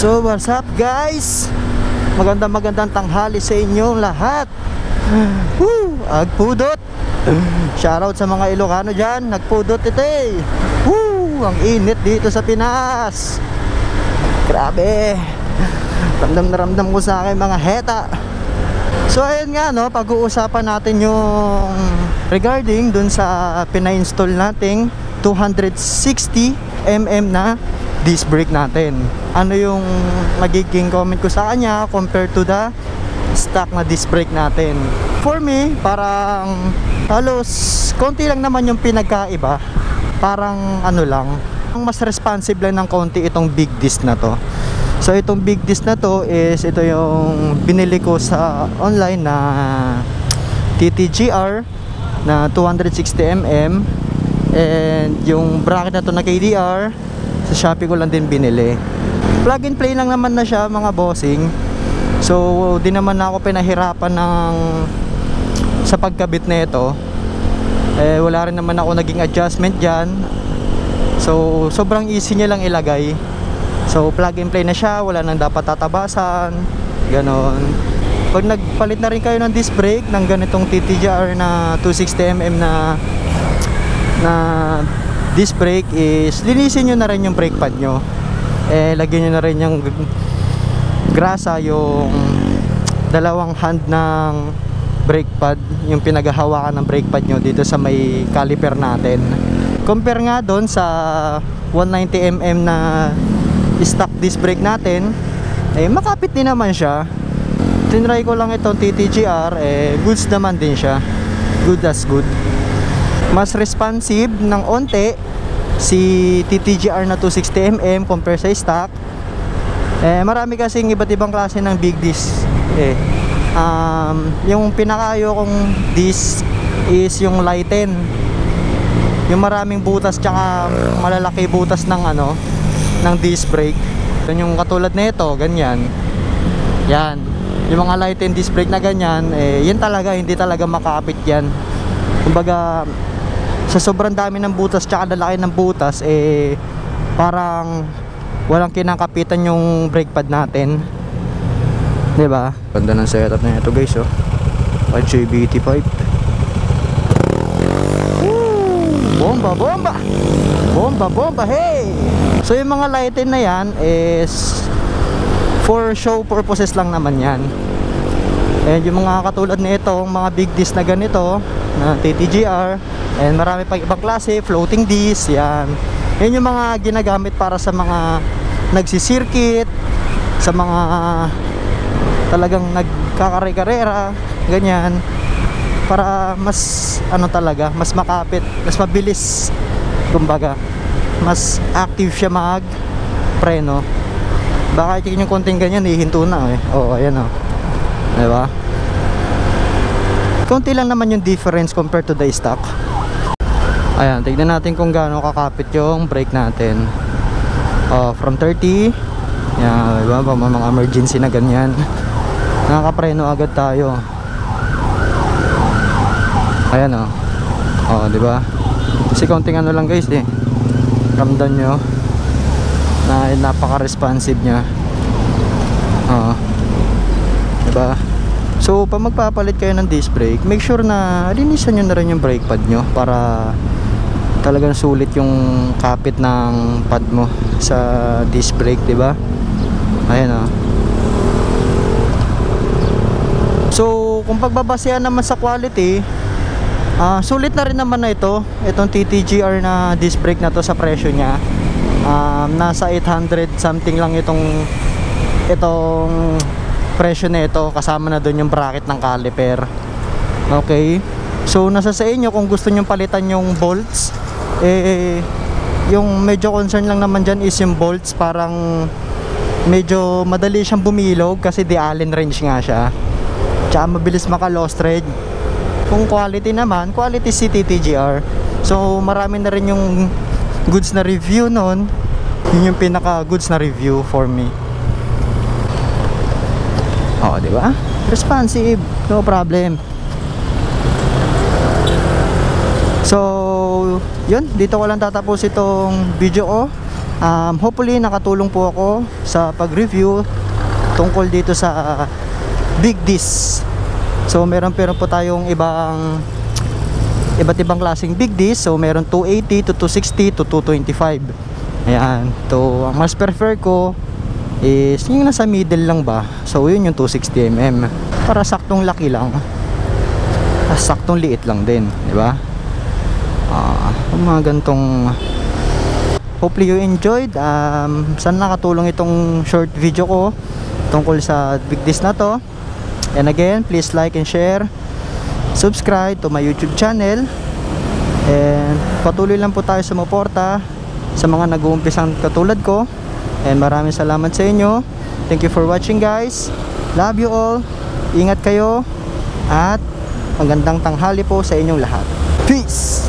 So what's up guys? Magandang tanghali sa inyong lahat. Woo! Agpudot. Shoutout sa mga Ilocano dyan. Nagpudot ito eh. Woo! Ang init dito sa Pinas. Grabe. Ramdam na ramdam ko sa akin mga heta. So ayun nga no, pag-uusapan natin yung regarding dun sa pina-install nating 260mm na disc brake natin. Ano yung magiging comment ko sa kanya compared to the stock na disc brake natin. For me, parang halos konti lang naman yung pinagkaiba. Parang ano lang, mas responsive lang ng konti itong big disc na to. So itong big disc na to is ito yung binili ko sa online na TTGR na 260mm, and yung bracket na to na KDR sa Shopee ko lang din binili. Plug and play lang naman na siya mga bossing. So di naman ako pinahirapan sa pagkabit na ito. Wala rin naman ako naging adjustment dyan. So sobrang easy niya lang ilagay. So plug and play na siya, wala nang dapat tatabasan, ganon. Pag nagpalit na rin kayo ng disc brake ng ganitong TTGR na 260mm na disc brake, is linisin nyo na rin yung brake pad nyo. Lagyan nyo na rin yung grasa, yung dalawang hand ng brake pad, yung pinaghahawakan ng brake pad nyo dito sa may caliper natin. Compare nga doon sa 190mm na stock disc brake natin, makapit din naman siya. Tinry ko lang itong TTGR, goods naman din siya. Good as good. Mas responsive ng onte si TTGR na 260mm compare sa stock. Marami kasing iba't ibang klase ng big disc. Yung pinakayo kong disc is yung lighten, yung maraming butas tsaka malalaki butas ng ng disc brake. Yung katulad nito, ganyan. Yan. Yung mga lighten disc brake na ganyan, yan talaga, hindi talaga makapit yan. Kumbaga, sa sobrang dami ng butas tsaka lalaki ng butas, parang walang kinakapitan yung brake pad natin. Diba? Ganda ng setup na ito guys, oh. JBT5. Bomba, bomba! Bomba, bomba, hey! So yung mga lighten na yan is for show purposes lang naman yan. And yung mga katulad na ito, mga big disc na ganito na TTGR, and marami pang ibang klase, floating disc, yan. Yan yung mga ginagamit para sa mga nagsisirkit, sa mga talagang nagkakare-karera, ganyan, para mas talaga, mas makapit, mas mabilis, kumbaga mas active siya mag preno. Baka yung konting ganyan hihinto na ayan diba? Konti lang naman yung difference compared to the stock. Ayan, tignan natin kung gaano kakapit yung brake natin. From 30, yan, diba? Mga emergency na ganyan, nakakapreno agad tayo. Ayan diba? Kasi konting lang guys, ramdam nyo na napaka-responsive nya. Diba? So pag magpapalit kayo ng disc brake, make sure na linisan nyo na rin yung brake pad nyo para talagang sulit yung kapit ng pad mo sa disc brake, diba? Ayan So kung pagbabasehan naman sa quality, sulit na rin naman na itong TTGR na disc brake na to sa presyo nya. Nasa 800 something lang itong presyo na ito, kasama na doon yung bracket ng caliper. Okay, so nasa sa inyo kung gusto nyo palitan yung bolts. Yung medyo concern lang naman dyan is yung bolts, parang medyo madali siyang bumilog kasi di Allen wrench nga siya, tsaka mabilis maka-lost thread. Kung quality naman, quality si TTGR. So marami na rin yung goods na review nun. Yun yung pinaka goods na review for me. Diba? Responsive, no problem. So yun, dito ko lang tatapos itong video ko. Hopefully nakatulong po ako sa pag-review tungkol dito sa Big Disc. So meron po tayong iba't ibang klaseng Big Disc. So meron 280 to 260 to 225. Ayan. So ang mas prefer ko is yung nasa middle lang ba. So yun yung 260mm. Para saktong laki lang. Saktong liit lang din, di ba? Mga gantong. Hopefully you enjoyed. Sana nakatulong itong short video ko tungkol sa Big Disc na to. And again, please like and share, subscribe to my YouTube channel, and patuloy lang po tayo sumuporta sa mga nag-uumpisang katulad ko. And maraming salamat sa inyo. Thank you for watching, guys. Love you all. Ingat kayo at magandang tanghali po sa inyong lahat. Peace!